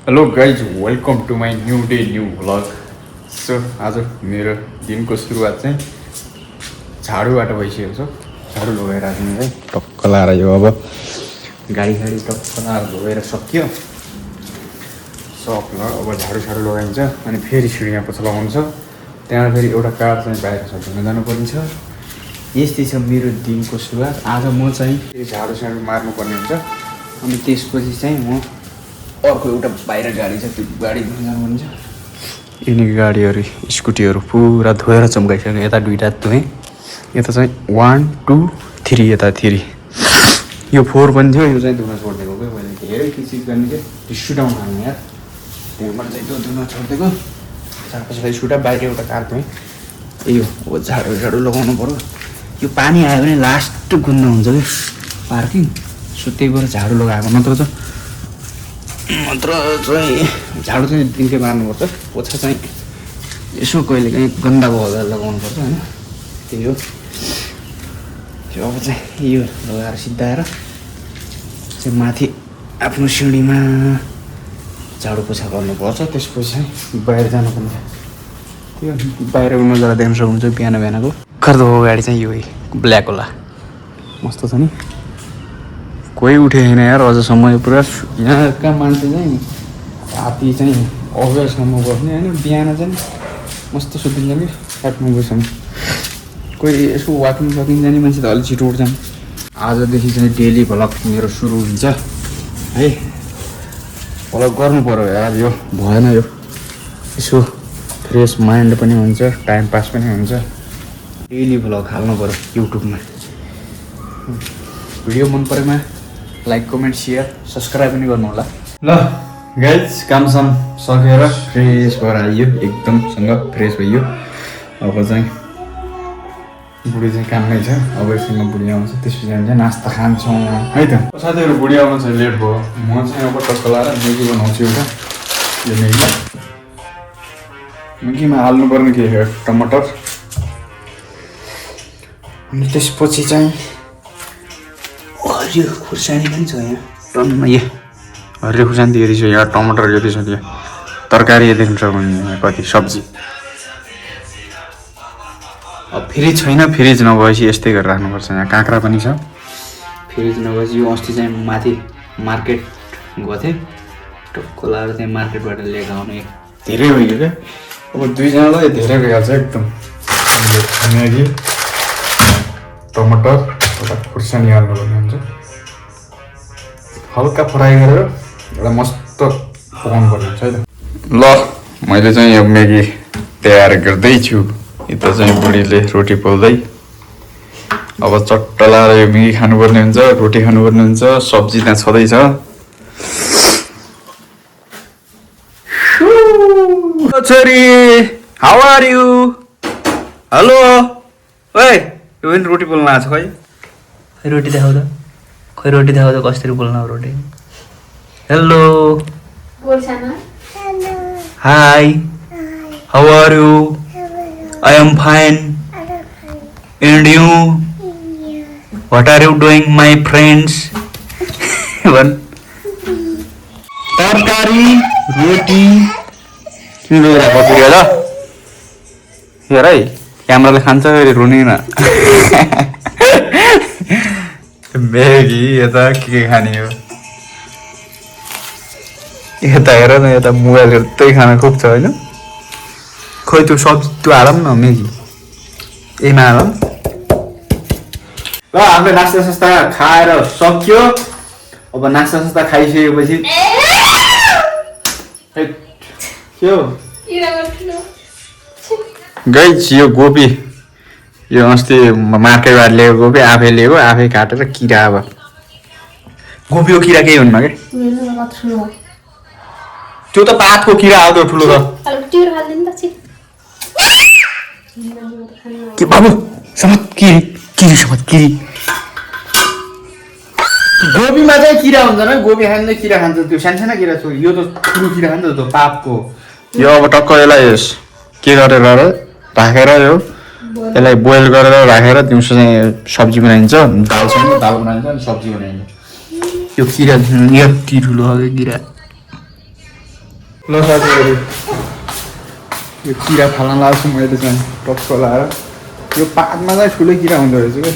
Hello guys welcome to my new day new vlog. So आज मेरो दिनको सुरुवात चाहिँ झाडुबाट भइसकेको छ। झाडु लगाएर है टक्क लाएर यो अब गाडी टक्क लाएर धोएर सकियो। सक्ल अब झाडु लगाइन्छ अनि फेरि सिँढीमा पछि लगाउनु छ। त्यहाँ फेरि एउटा कार चाहिँ बाहिर सकिन जानुपर्ने छ। यस्तै छ मेरो दिनको सुरुवात। आज म चाहिँ झाडु मार्नुपर्ने हुन्छ अनि त्यसपछि चाहिँ म अर्को एउटा बाहिर गाडी छ त्यो गाडी धुन जानुपर्ने छ। यिनी गाडीहरू स्कुटीहरू पुरा धोएर चम्काइसक्यो। यता दुईवटा धोएँ, यता चाहिँ 1 2 3 यता 3 यो 4 पनि थियो। यो चाहिँ धुन छोडिदिएको क्या मैले धेरै चिज गर्ने क्या रिसुटाउनु खानु यार। त्यहाँबाट चाहिँ त्यो धुन छोडिदिएको। त्यसपछि सुटा बाहिर एउटा कार धोएँ। यो हो झाडु लगाउनु पऱ्यो। यो पानी आयो भने लास्ट गुन्न हुन्छ कि पार्किङ। सो त्यही भएर झाडु लगाएको नत्र चाहिँ झाडु चाहिँ दिनकै मार्नुपर्छ। पोछा चाहिँ यसो कहिले काहीँ गन्दा भयो लगाउनुपर्छ होइन। त्यही हो। त्यो अब चाहिँ यो लगाएर सिद्धाएर चाहिँ माथि आफ्नो सिँढीमा झाडु पोछा गर्नुपर्छ। त्यसपछि चाहिँ बाहिर जानुपर्ने। त्यो बाहिरको नजारा देख्न सक्नुहुन्छ बिहानको खर्दो गाडी चाहिँ यो ब्ल्याक होला मस्त छ नि। कोही उठेन यार अझसम्म। यो पुरा यहाँका मान्छे चाहिँ राति चाहिँ अगस्तसम्म बस्ने होइन। बिहान चाहिँ मस्त सुतिन्छ कि काठमाडौँसम्म। कोही यसो वाकिङ जाने मान्छे त अलिक छिटो उठ्छन्। आजदेखि चाहिँ डेली भ्लग मेरो सुरु हुन्छ है। भ्लग गर्नु पऱ्यो यार। यो भएन यो। यसो फ्रेस माइन्ड पनि हुन्छ, टाइम पास पनि हुन्छ। डेली भ्लग हाल्नु पऱ्यो युट्युबमा। भिडियो मन परेमा लाइक कमेन्ट सेयर सब्सक्राइब पनि गर्नु होला। ल गाइज कामसाम सकेर फ्रेस भएर आइयो। एकदमसँग फ्रेस भइयो। अब चाहिँ बुढी चाहिँ काममै छ। अब एकछिनमा बुढी आउँछ। त्यसपछि हामी चाहिँ नास्ता खान्छौँ है त। साथीहरू बुढी आउनु चाहिँ लेट भयो। म चाहिँ अब टक्क लाएर मेगी बनाउँछु एउटा। यो मेगीमा हाल्नुपर्ने के हो टमाटर अनि त्यसपछि चाहिँ हरियो खुर्सानी पनि छ यहाँ टनमा। यो हरियो खुर्सानी यति छ यहाँ। टमाटर यति छ यहाँ। तरकारी देख्नु सक्नुहुन्छ कति सब्जी। अब फ्रिज छैन। फ्रिज नभएपछि यस्तै गरेर राख्नुपर्छ। यहाँ काँक्रा पनि छ। फ्रिज नभएपछि यो अस्ति चाहिँ माथि मार्केट गएको थिएँ। टक्क लाएर चाहिँ मार्केटबाट लिएर आउने धेरै भइयो क्या। अब दुईजनालाई धेरै भइहाल्छ एकदम। म्यागी टमाटर एउटा खुर्सानी हाल्नुपर्ने हुन्छ। हल्का फ्राई गरेर एउटा मस्त पकाउनु पर्ने हुन्छ है त। ल मैले चाहिँ यो म्यागी तयार गर्दैछु। यता चाहिँ बुढीले रोटी पोल्दै। अब चट्ट लाएर यो म्यागी खानुपर्ने हुन्छ, रोटी खानुपर्ने हुन्छ। सब्जी त्यहाँ छँदैछ। छोरी हाउ आर यु? हेलो ओए यो पनि रोटी पोल्न आएको छ। खै रोटी देखाउ त। कसरी पोल्न रोटी। Hello hi how are you? I am fine and you? What are you doing my friends? तरकारी रोटी हेर है क्यामेराले खान्छ फेरि रुने न। म्यागी यता के खाने हो। यता हेर न यता मोबाइल हेर्दै खाना खुब छ होइन। खोइ त्यो सब्जी त्यो हालौँ न म्यागी यहीमा हालौँ। ल हाम्रो नास्ता सास्ता खाएर सक्यो। अब नास्ता सास्ता खाइसकेपछि के हो गाइस यो गोपी यो अस्ति मार्केटबाट ल्याएको गोपी आफै लिएको आफै काटेर किरा। अब गोपीको किरा केही हुन्न क्या। त्यो त पातको किरा हो त्यो ठुलो त। के बाबु समत किरी समत किरी। गोपीमा चाहिँ किरा हुन्छ न। गोपी खान्छ किरा खान्छ। त्यो सानसाना किरा छ। यो त ठुलो किरा खान्छ त्यो पापको। यो अब टक्क यसलाई के गरेर राखेर यो यसलाई बोइल गरेर राखेर दिउँसो चाहिँ सब्जी बनाइन्छ। दालसँग दाल बनाइन्छ अनि सब्जी बनाइन्छ। यो किरा यति ठुलो हो किरा। ल साथीहरू यो किरा फाल्न लाग्छु मैले चाहिँ टक्क लाएर यो पातमा चाहिँ ठुलो किरा हुँदो रहेछ क्या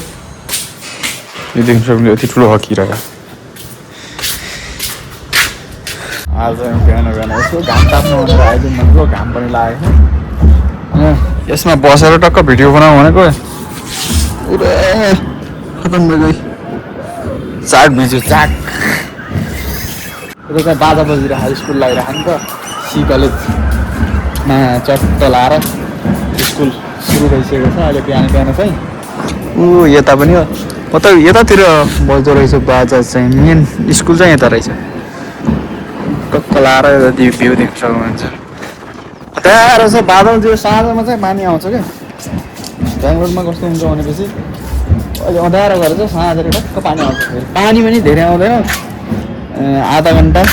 यो देख्न सक्नु यति ठुलो हो किरा आज बिहान बिहान यसो घाम ताप्नु भनेर आइदिउँ भनेको घाम पनि लागेको यसमा बसेर टक्क भिडियो बनाऊ भनेको पुरै खतम भयो चाट भिज्यो चाट यो चाहिँ बाजा बजिरहेको स्कुल लगाइरहेको नि त सी कलेजमा चट्ट लाएर स्कुल सुरु भइसकेको छ अहिले बिहान बिहान चाहिँ यता पनि हो म त यतातिर बज्दो रहेछ बाजा चाहिँ मेन स्कुल चाहिँ यता रहेछ टक्क लाएर भ्यू देख्न सक्नुहुन्छ त्यहाँ छ बादल त्यो साँझमा चाहिँ पानी आउँछ क्या बेङ्गलोरमा कस्तो हुन्छ भनेपछि अहिले अँध्यारो गरेर चाहिँ साँझेर टक्क पानी आउँछ पानी पनि धेरै आउँदैन आधा घन्टा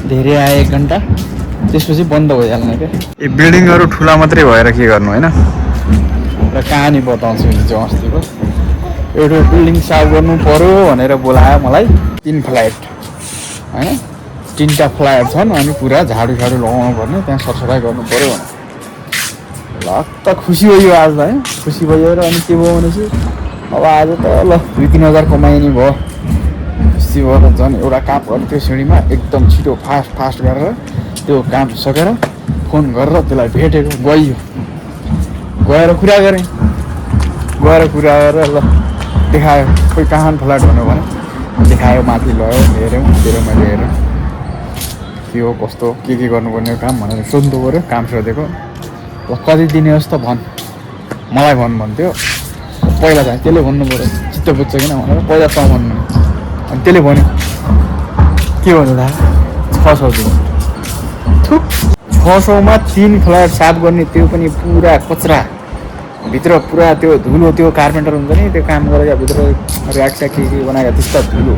धेरै आयो 1 घन्टा त्यसपछि बन्द भइहाल्ने क्या यो बिल्डिङहरू ठुला मात्रै भएर के गर्नु होइन र कहानी बताउँछु हिजो अस्तिको एउटा बिल्डिङ साफ गर्नु पर्यो भनेर बोलायो मलाई 3 फ्ल्याट होइन 3टा फ्ल्याट छन् अनि पुरा झाडु लगाउनु पर्ने त्यहाँ सरसफाइ गर्नु पर्यो भने लक्क खुसी भयो आज है खुसी भयो र अनि के भयो भनेपछि अब आज त ल 2-3 हजार कमाइने भयो खुसी भएर झन् एउटा काम गरेँ त्यो सिँढीमा एकदम छिटो फास्ट गरेर त्यो काम सकेर फोन गरेर त्यसलाई भेटेको गएर कुरा गरेँ गरेर ल देखायो कोही कहाँ फ्ल्याट भन्यो भने देखायो माथि लयो हेऱ्यौँ मैले हेरेँ के हो कस्तो के गर्नुपर्ने काम भनेर सोध्नु पऱ्यो काम सोधेको ल कति दिने होस् त भन् मलाई भन्थ्यो पहिला चाहिँ त्यसले भन्नु पऱ्यो चित्त बुझ्छ किन भनेर पहिला त भन्नु अनि त्यसले भन्यो के भन्नु दा 600 दिनु 600मा 3 फ्ल्याट साफ गर्ने त्यो पनि पुरा कचरा भित्र पुरा त्यो धुलो त्यो कार्पेन्टर हुन्छ नि त्यो काम गरेर भित्र ऱ्याक के बनाएको त्यस्ता धुलो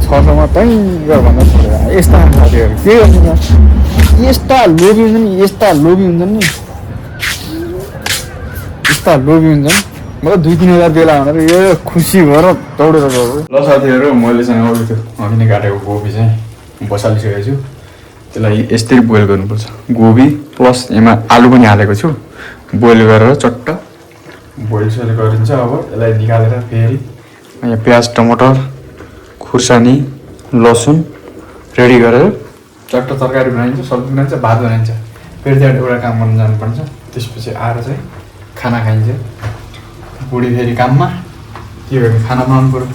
600मा भयङ्कर भन्दा छोडेर यस्ता साथीहरू के गर्नु यस्ता लोभी हुन्छन् यस्ता लोभी हुन्छन् मतलब 2-3 हजार बेला भनेर यो खुसी भएर दौडेर गएको ल साथीहरू मैले चाहिँ अघि त्यो अघि नै काटेको गोबी चाहिँ बसालिसकेको छु त्यसलाई यस्तै बोइल गर्नुपर्छ गोबी प्लस यसमा आलु पनि हालेको छु बोइल गरेर चट्ट बोइल गरिन्छ अब यसलाई निकालेर फेरि यहाँ प्याज टमाटर खुर्सानी लसुन रेडी गरेर चट्ट तरकारी बनाइन्छ सब्जी बनाइन्छ भात बनाइन्छ फेरि त्यहाँ एउटा काम गर्न जानुपर्छ त्यसपछि आएर चाहिँ खाना खाइन्छ बुढी फेरि काममा के गर्ने खाना बनाउनु पऱ्यो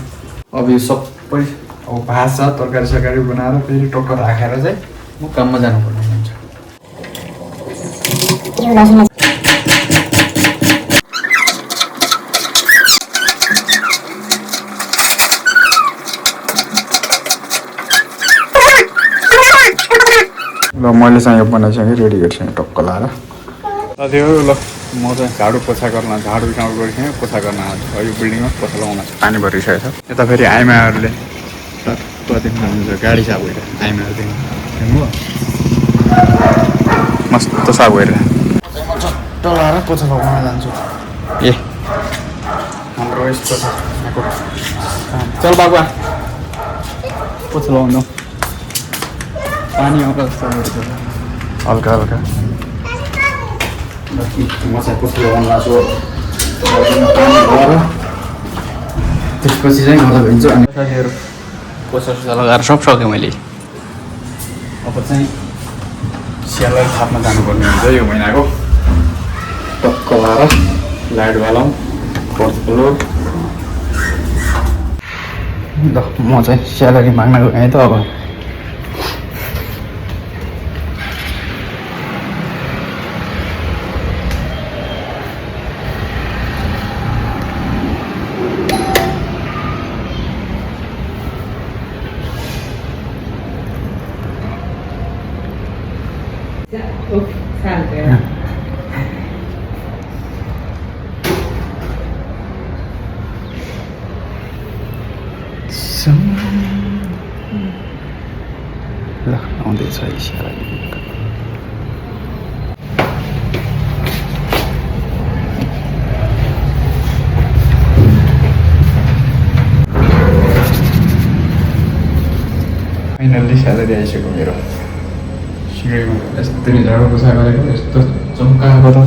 अब यो सबै अब भात छ तरकारी सरकारी बनाएर फेरि टक्क राखेर चाहिँ म काममा जानुपर्ने हुन्छ ल मैले चाहिँ यो बनाइसकेँ रेडी गरिसकेँ टक्क लाएर साथीहरू ल म चाहिँ झाडु काम गरिसकेँ पोछा गर्न आएको यो बिल्डिङमा पोछा लगाउन पानी भरिसकेको छ यता फेरि आइमाहरूले देख्नुहुन्छ गाडी साफ भइरहेको आइमाहरू देख्नु मस्त साफ भइरहेको चट्ट लाएर पोछा लगाउन जान्छु ए हाम्रो यस्तो छ यहाँको चल बाबा पोछा लगाउनु पानी आउँछ जस्तो हल्का म चाहिँ पोछा लगाउनु लाग्छु त्यसपछि चाहिँ मलाई भइन्छ अनि साथीहरू पोछा लगाएर सब सकेँ मैले अब चाहिँ स्याललाई थाप्न जानुपर्ने हुन्छ यो महिनाको टक्क लाएर लाइट बालाउँ पर्छलो ल म चाहिँ स्यालेरी माग्न गएँ त अब ल आउँदैछ फाइनल्ली स्यालेरी आइसक्यो मेरो सिँगैमा यस्तरी झाडु पोछा गरेको यस्तो चम्काएको त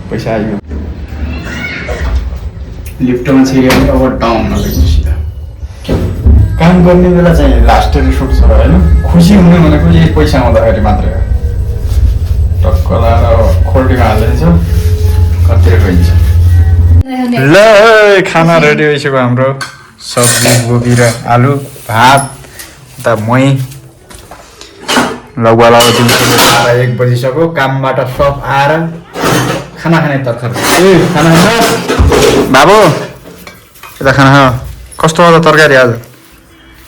पैसा आइयो लिफ्टमा छिर्यो भने अब डाउन नगर्नु सिधा काम गर्ने बेला चाहिँ लास्ट रिसोर्ट छ होइन खुसी हुने भनेको यही पैसा आउँदाखेरि मात्रै हो टक्क लाएर खोल्टीमा हालिदिन्छ कतिर गइन्छ ल खाना रेडी भइसक्यो हाम्रो सब्जी गोबी र आलु भात उता मही लगभग अब दिउँसो 1 बजिसक्यो कामबाट सब आएर खाना खाने तर्खर ए खाना खान्छ बाबु यता खाना खा कस्तो होला तरकारी आज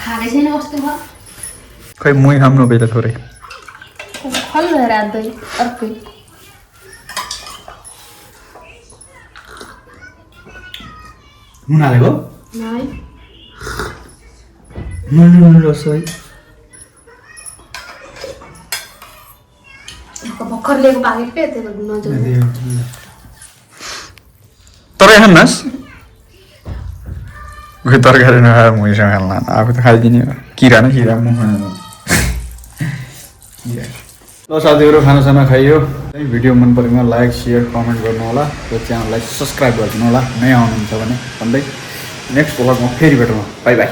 खाने छैन कस्तो भयो खै मुही खानु बेला थोरै खल्लो रातै अर्कै नुन हालेको नाइ नुन रसोई भर्खर लिएको पाकेट पे त्यो नजाऊ तरै खान्नस् खै तरकारी नखाएर मुहीसँग खाल्न आफू त खाइदिने हो किरा न किरा म ल साथीहरू खानासाना खाइयो भिडियो मन परेमा लाइक सेयर कमेन्ट गर्नु होला र च्यानललाई सब्सक्राइब गरिदिनु होला नयाँ आउनुहुन्छ भने भन्दै नेक्स्ट भ्लगमा फेरि भेटौँ बाई बाई